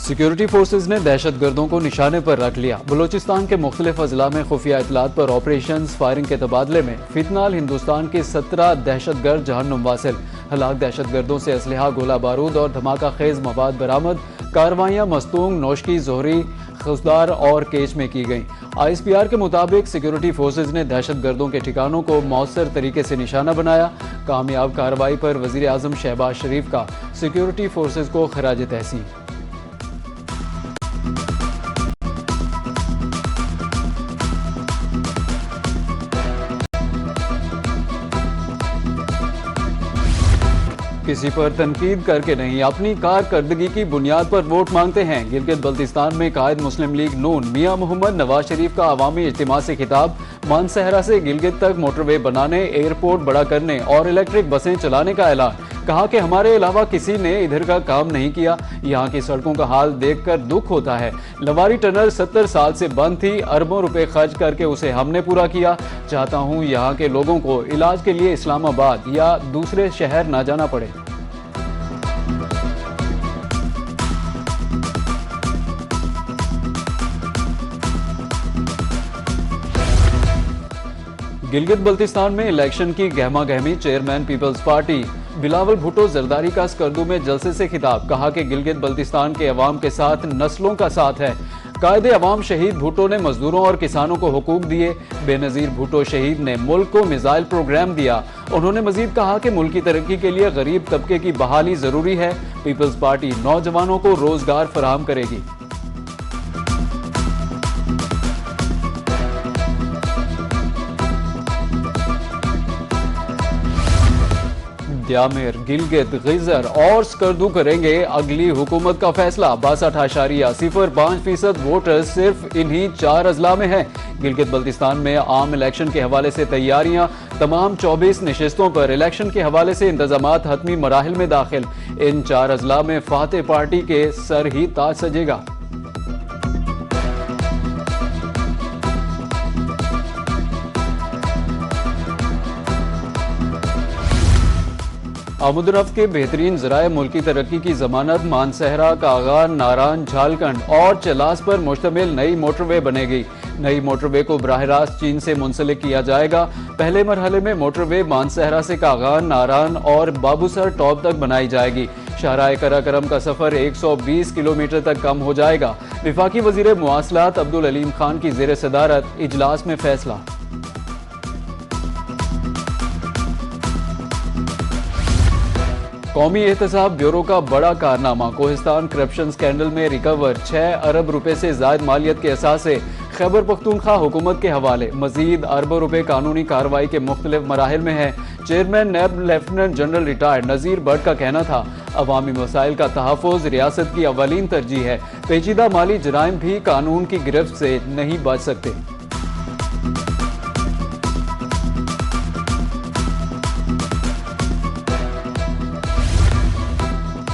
Security forces ने दहशतगर्दों को निशाने पर रख लिया। बलूचिस्तान के मुख्तलिफ अजला में खुफिया इतलात पर ऑपरेशन फायरिंग के तबादले में फितनाल हिंदुस्तान के 17 दहशतगर्द जहन्नुम वासिल। हलाक दहशतगर्दों से असलहा, गोला बारूद और धमाका खेज मवाद बरामद। कार्रवाइयाँ मस्तूंग, नौशकी, जोहरी, खुसदार और केच में की गईं। ISPR के मुताबिक सिक्योरिटी फोर्सेज ने दहशतगर्दों के ठिकानों को मौसर तरीके से निशाना बनाया। कामयाब कार्रवाई पर वजीर आजम शहबाज शरीफ का सिक्योरिटी फोर्सेज को खराज तहसीन। किसी पर तनकीद करके नहीं, अपनी कारकर्दगी की बुनियाद पर वोट मांगते हैं। गिलगित बल्तिस्तान में कायद मुस्लिम लीग नून मियां मोहम्मद नवाज शरीफ का अवामी इज्तिमा से खिताब। मानसहरा से गिलगित तक मोटरवे बनाने, एयरपोर्ट बड़ा करने और इलेक्ट्रिक बसें चलाने का ऐलान। कहा कि हमारे अलावा किसी ने इधर का काम नहीं किया। यहाँ की सड़कों का हाल देखकर दुख होता है। लवारी टनल 70 साल से बंद थी, अरबों रुपए खर्च करके उसे हमने पूरा किया। चाहता हूँ यहाँ के लोगों को इलाज के लिए इस्लामाबाद या दूसरे शहर ना जाना पड़े। गिलगित बल्तिस्तान में इलेक्शन की गहमा गहमी। Chairman people's party Bilawal Bhutto Zardari का स्कर्दू में जलसे से खिताब। कहा कि गिलगित बल्तिस्तान के अवाम के साथ नस्लों का साथ है। कायदे अवाम शहीद भुट्टो ने मजदूरों और किसानों को हुकूक दिए। बेनजीर भुट्टो शहीद ने मुल्क को मिसाइल प्रोग्राम दिया। उन्होंने मजीद कहा कि मुल्क की तरक्की के लिए गरीब तबके की बहाली जरूरी है। पीपल्स पार्टी नौजवानों को रोजगार फराहम करेगी। द्यामेर, गिलगित, गिजर और स्कर्दू करेंगे अगली हुकूमत का फैसला। 62.05% वोटर सिर्फ इन्हीं 4 अजला में हैं। गिलगित बल्तिस्तान में आम इलेक्शन के हवाले से तैयारियां। तमाम 24 नशिस्तों पर इलेक्शन के हवाले से इंतजामात हतमी मराहिल में दाखिल। इन 4 अजला में फातेह पार्टी के सर ही ताज सजेगा। आमदरफ्त के बेहतरीन ज़राए मुल्की तरक्की की जमानत। मानसहरा, कागान, नारान, झालखंड और चलास पर मुश्तमिल नई मोटरवे बनेगी। नई मोटरवे को बराह रास्त चीन से मुंसलिक किया जाएगा। पहले मरहले में मोटरवे मानसहरा से कागान, नारान और बाबूसर टॉप तक बनाई जाएगी। शाहराए कराकरम का सफर 120 किलोमीटर तक कम हो जाएगा। विफाकी वजीर मुआसलात अब्दुल अलीम खान की ज़ेर सदारत इजलास में फैसला। कौमी एहतसाब ब्यूरो का बड़ा कारनामा। कोहिस्तान करप्शन स्कैंडल में रिकवर 6 अरब रुपए से ज्यादा मालियत के असासे खैबर पख्तूनख्वा हुकूमत के हवाले। मजीद अरबों रुपए कानूनी कार्रवाई के मुख्तलिफ मराहिल में है। चेयरमैन नैब लेफ्टिनेंट जनरल रिटायर्ड नज़ीर भट्ट का कहना था, अवामी मसाइल का तहफ़्फ़ुज़ रियासत की अवलीन तरजीह है। पेचीदा माली जराइम भी कानून की गिरफ्त से नहीं बच सकते।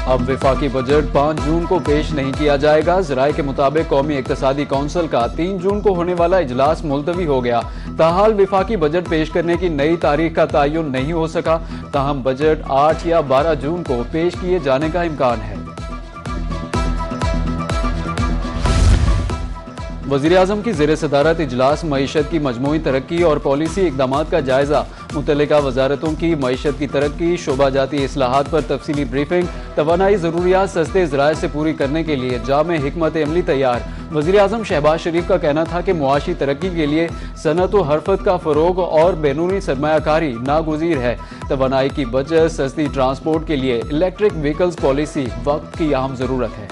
अब विफाकी बजट 5 जून को पेश नहीं किया जाएगा। ज़राए के मुताबिक कौमी इक्तसादी कौंसिल का 3 जून को होने वाला इजलास मुलतवी हो गया। ताहाल विफाकी बजट पेश करने की नई तारीख का तयन नहीं हो सका। ताहम बजट 8 या 12 जून को पेश किए जाने का इम्कान है। वज़ीर आज़म की ज़ेर सदारत इजलास। मईशत की मजमूई तरक्की और पॉलिसी इक़दामात का जायजा। मुतल्लिका वजारतों की मईशत की तरक्की, शोबा जाती इस्लाहात पर तफसीली ब्रीफिंग। तवानाई ज़रूरियात सस्ते ज़राए से पूरी करने के लिए जामे हिकमत अमली तैयार। वज़ीर आज़म शहबाज शरीफ का कहना था कि मुआशी तरक्की के लिए सनत व हरफत का फ़रोग और बैरूनी सरमायाकारी नागुज़ीर है। तवानाई की बचत, सस्ती ट्रांसपोर्ट के लिए इलेक्ट्रिक व्हीकल्स पॉलिसी वक्त की अहम ज़रूरत है।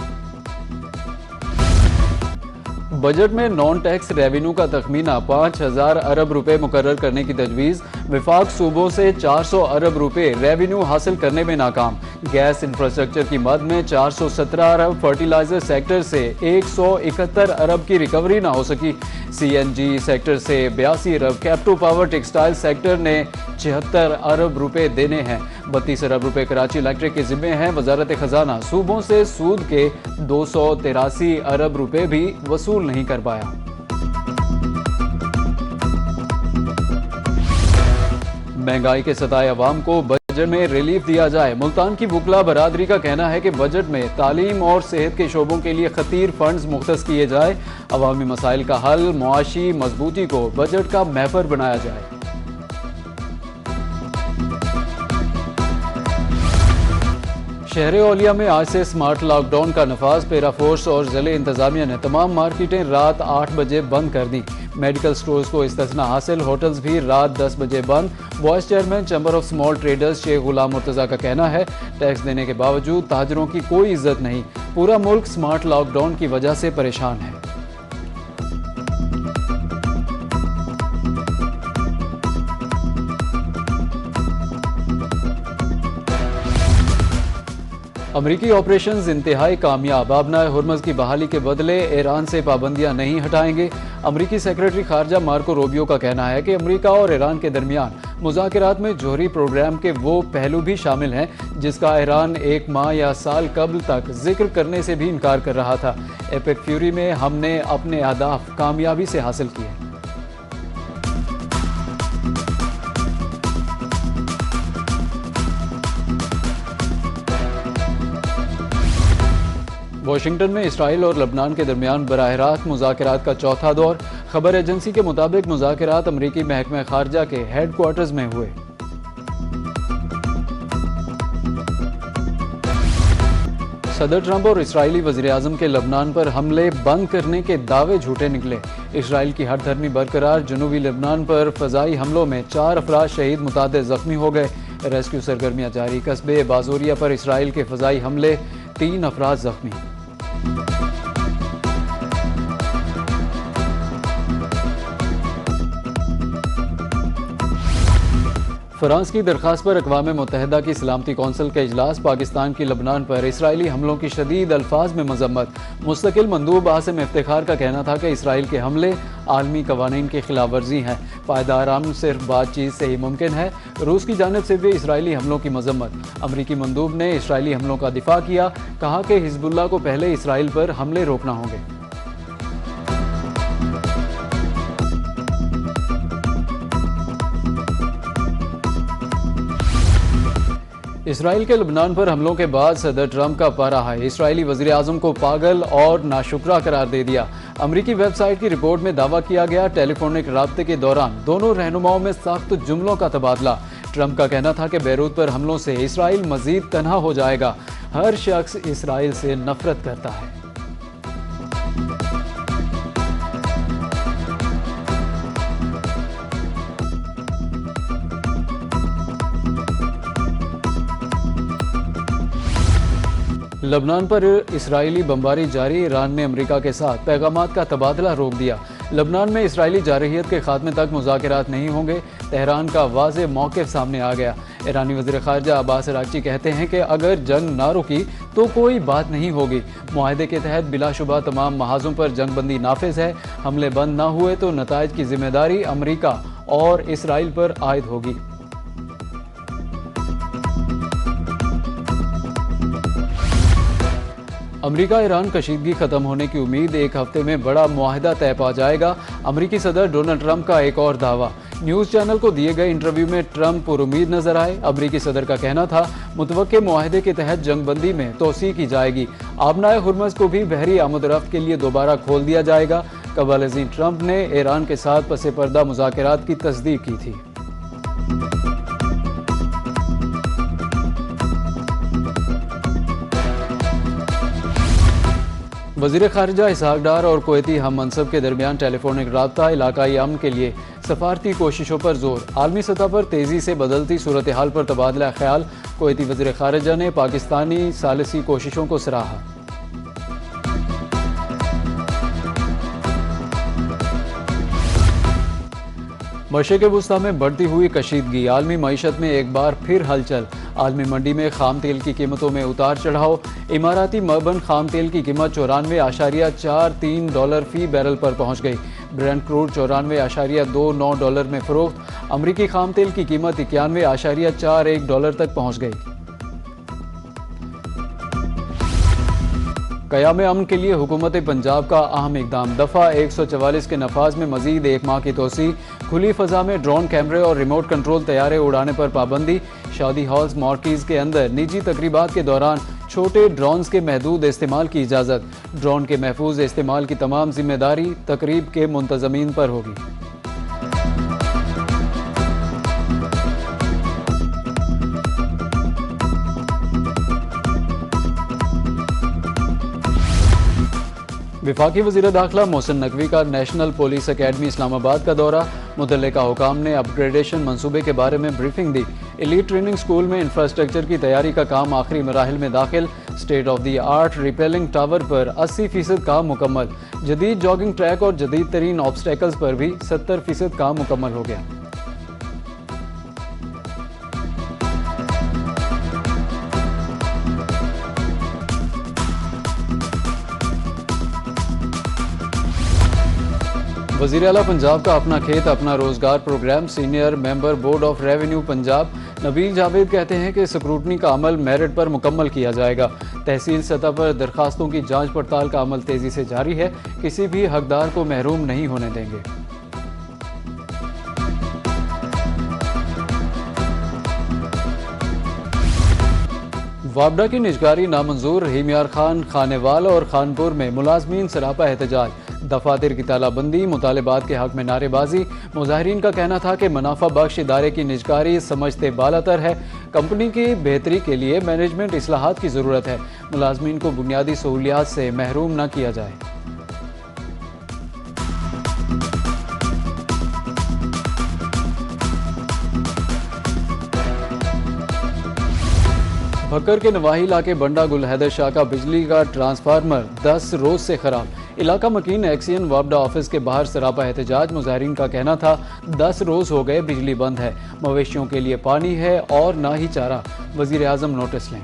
बजट में नॉन टैक्स रेवेन्यू का तखमीना 5000 अरब रुपए मुकर्रर करने की तजवीज़। विफाक सूबों से 400 अरब रुपए रेवेन्यू हासिल करने में नाकाम। गैस इंफ्रास्ट्रक्चर की मद में 417 अरब, फर्टिलाइजर सेक्टर से 171 अरब की रिकवरी ना हो सकी। CNG सेक्टर से 82 अरब, कैप्टो पावर टेक्सटाइल सेक्टर ने 76 अरब रुपए देने हैं। 32 अरब रुपए कराची इलेक्ट्रिक के जिम्मे हैं। वजारत खजाना सूबों से सूद के 283 अरब रुपए भी वसूल नहीं कर पाया। महंगाई के सताए अवाम को बजट में रिलीफ दिया जाए। मुल्तान की वकला बरादरी का कहना है कि बजट में तालीम और सेहत के शोबों के लिए खतीर फंड्स मुख्तस किए जाए। अवामी मसाइल का हल, मुआशी मजबूती को बजट का महवर बनाया जाए। शहर औलिया में आज से स्मार्ट लॉकडाउन का नफाज। पेरा फोर्स और जिले इंतजामिया ने तमाम मार्केटें रात 8 बजे बंद कर दी। मेडिकल स्टोर्स को इस्तिस्ना हासिल, होटल्स भी रात 10 बजे बंद। Vice chairman chamber of small traders Sheikh Ghulam Murtaza का कहना है, टैक्स देने के बावजूद ताजरों की कोई इज्जत नहीं। पूरा मुल्क स्मार्ट लॉकडाउन की वजह से परेशान है। अमरीकी ऑपरेशंस इंतहाई कामयाब। आबनाए हुर्मज़ की बहाली के बदले ईरान से पाबंदियां नहीं हटाएंगे। अमरीकी सेक्रेटरी खारजा मार्को रूबियो का कहना है कि अमरीका और ईरान के दरमियान मुज़ाकरात में जोहरी प्रोग्राम के वो पहलू भी शामिल हैं जिसका ईरान 1 माह या साल कबल तक जिक्र करने से भी इनकार कर रहा था। एपेक फ्यूरी में हमने अपने अहदाफ कामयाबी से हासिल किए। वाशिंगटन में इसराइल और लबनान के दरमियान बराह रास्त मुज़ाकरात का चौथा दौर। खबर एजेंसी के मुताबिक मुज़ाकरात अमरीकी महकमा खारजा के हेडक्वार्टर्स में हुए। सदर ट्रंप और इसराइली वज़ीर-ए-आज़म के लबनान पर हमले बंद करने के दावे झूठे निकले। इसराइल की हरधर्मी बरकरार। जनूबी लबनान पर फ़ज़ाई हमलों में 4 अफराद शहीद, मुतादिद ज़ख्मी हो गए। रेस्क्यू सरगर्मियाँ जारी। कस्बे बाजोरिया पर इसराइल के फ़ज़ाई हमले, 3 अफराद ज़ख्मी। फ्रांस की दरख्वास्त पर अक़वाम मुत्तहिदा की सलामती कौंसिल का इजलास। पाकिस्तान की लबनान पर इसराइली हमलों की शदीद अल्फाज में मजम्मत। मुस्तकिल मंदूब आसिम इफ्तिखार का कहना था कि इसराइल के हमले आलमी कवानीन की खिलाफ वर्जी हैं। पायदार अमन सिर्फ बातचीत से ही मुमकिन है। रूस की जानिब से भी इसराइली हमलों की मजम्मत। अमरीकी मंदूब ने इसराइली हमलों का दिफा किया, कहा कि हिजबुल्लाह को पहले इसराइल पर हमले रोकना होंगे। इसराइल के लबनान पर हमलों के बाद सदर ट्रंप का पारा है। इसराइली वज़ीर आज़म को पागल और नाशुक्रा करार दे दिया। अमरीकी वेबसाइट की रिपोर्ट में दावा किया गया, टेलीफोनिक राब्ते के दौरान दोनों रहनुमाओं में सख्त जुमलों का तबादला। ट्रंप का कहना था कि बैरूत पर हमलों से इसराइल मजीद तनहा हो जाएगा। हर शख्स इसराइल से नफरत करता है। लबनान पर इसराइली बमबारी जारी। ईरान ने अमेरिका के साथ पैगामात का तबादला रोक दिया। लबनान में इसराइली जारहियत के खात्मे तक मुज़ाकरात नहीं होंगे। तेहरान का वाज़ेह मौक़िफ़ सामने आ गया। ईरानी वज़ीर ख़ारजा अब्बास अराग़ची कहते हैं कि अगर जंग ना रुकी तो कोई बात नहीं होगी। मुआहदे के तहत बिलाशुबा तमाम महाजों पर जंग बंदी नाफिज है। हमले बंद ना हुए तो नताइज की जिम्मेदारी अमरीका और इसराइल पर आयद होगी। अमरीका ईरान कशीदगी खत्म होने की उम्मीद। 1 हफ्ते में बड़ा मुआहदा तय पा जाएगा। अमरीकी सदर डोनाल्ड ट्रंप का एक और दावा। न्यूज़ चैनल को दिए गए इंटरव्यू में ट्रंप पुरुमीद नजर आए। अमरीकी सदर का कहना था, मुतवक्के मुआहदे के तहत जंगबंदी में तोसी की जाएगी। आबनाए हुर्मज़ को भी बहरी आमद-ओ-रफ्त के लिए दोबारा खोल दिया जाएगा। कबल अज़ीं ट्रंप ने ईरान के साथ पसे पर्दा मुज़ाकरात की तस्दीक की थी। वज़ीर ख़ारिजा इसहाक़ डार और कुवैती हम मनसब के दरमियान टेलीफोनिक राब्ता। इलाकाई अमन के लिए सफारती कोशिशों पर जोर। आलमी सतह पर तेज़ी से बदलती सूरत हाल पर तबादला ख्याल। कुवैती वज़ीर ख़ारिजा ने पाकिस्तानी सालिसी कोशिशों को सराहा। मशरिक़ वुस्ता में बढ़ती हुई कशीदगी। आलमी मईशत में एक बार फिर हलचल। आलमी मंडी में खाम तेल की कीमतों में उतार चढ़ाव। इमाराती मबन खाम तेल की कीमत 94.43 डॉलर फी बैरल पर पहुंच गई। ब्रेंट क्रूड 94.29 डॉलर में फरोख्त। अमरीकी खाम तेल की कीमत 91.41 डॉलर तक पहुंच गई। क़याम अमन के लिए हुकूमत पंजाब का अहम इकदाम। दफ़ा 144 के नफाज में मजीद 1 माह की तोसी। खुली फ़ज़ा में ड्रोन कैमरे और रिमोट कंट्रोल तैयारे उड़ाने पर पाबंदी। शादी हॉल्स मार्कीज़ के अंदर निजी तकरीबात के दौरान छोटे ड्रोन्स के महदूद इस्तेमाल की इजाज़त। ड्रोन के महफूज इस्तेमाल की तमाम जिम्मेदारी तकरीब के मुंतज़मीन पर होगी। वफाकी वज़ीर दाखिला मोहसिन नकवी का नेशनल पुलिस अकेडमी इस्लामाबाद का दौरा। मुतल्लिका हुकाम ने अपग्रेडेशन मंसूबे के बारे में ब्रीफिंग दी। एलीट ट्रेनिंग स्कूल में इंफ्रास्ट्रक्चर की तैयारी का काम आखिरी मराहिल में दाखिल। State of the art repelling tower पर 80% काम मुकम्मल। जदीद जॉगिंग ट्रैक और जदीद तरीन ऑब्स्टेकल्स पर भी 70% काम मुकम्मल हो गया। वज़ीर आला पंजाब का अपना खेत अपना रोजगार program. Senior member board of revenue Punjab Nabeel Javed कहते हैं कि स्क्रूटनी का अमल मेरिट पर मुकम्मल किया जाएगा। तहसील सतह पर दरखास्तों की जांच पड़ताल का अमल तेजी से जारी है। किसी भी हकदार को महरूम नहीं होने देंगे। वापडा की निजकारी नामंजूर। रहीम यार खान, खानेवाल और खानपुर में मुलाजमीन सरापा एहतजाज। दफातर की तालाबंदी, मुतालिबात के हक में नारेबाजी। मुजाहिरीन का कहना था कि मुनाफा बख्श इदारे की निजकारी समझते बालातर है। कंपनी की बेहतरी के लिए मैनेजमेंट इस्लाहात की ज़रूरत है। मुलाजमीन को बुनियादी सहूलियात से महरूम न किया जाए। भक्कर के नवाही इलाके बंडा गुल हैदर शाह का बिजली का ट्रांसफार्मर 10 रोज से खराब। इलाका मकीन एक्सियन वापडा ऑफिस के बाहर सरापा एहतजाज। मुजाहिरीन का कहना था 10 रोज हो गए बिजली बंद है। मवेशियों के लिए पानी है और ना ही चारा। वजीर आजम नोटिस लें।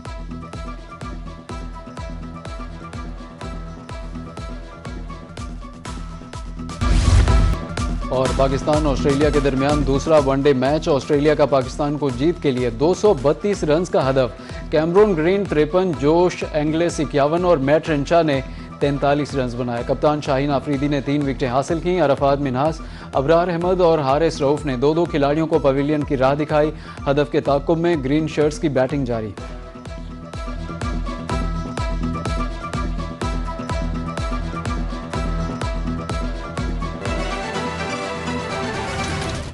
और पाकिस्तान ऑस्ट्रेलिया के दरमियान दूसरा वनडे मैच। ऑस्ट्रेलिया का पाकिस्तान को जीत के लिए 232 रन का हदफ। कैमरून ग्रीन 53, जोश एंगलेस 51 और मैट रेंचा ने 43 रन बनाए। कप्तान शाहीन आफरीदी ने 3 विकेटें हासिल की। अरफात मिन्हास, अबरार अहमद और हारिस रऊफ ने 2-2 खिलाड़ियों को पवेलियन की राह दिखाई। हदफ के ताक़ुब में ग्रीन शर्ट्स की बैटिंग जारी।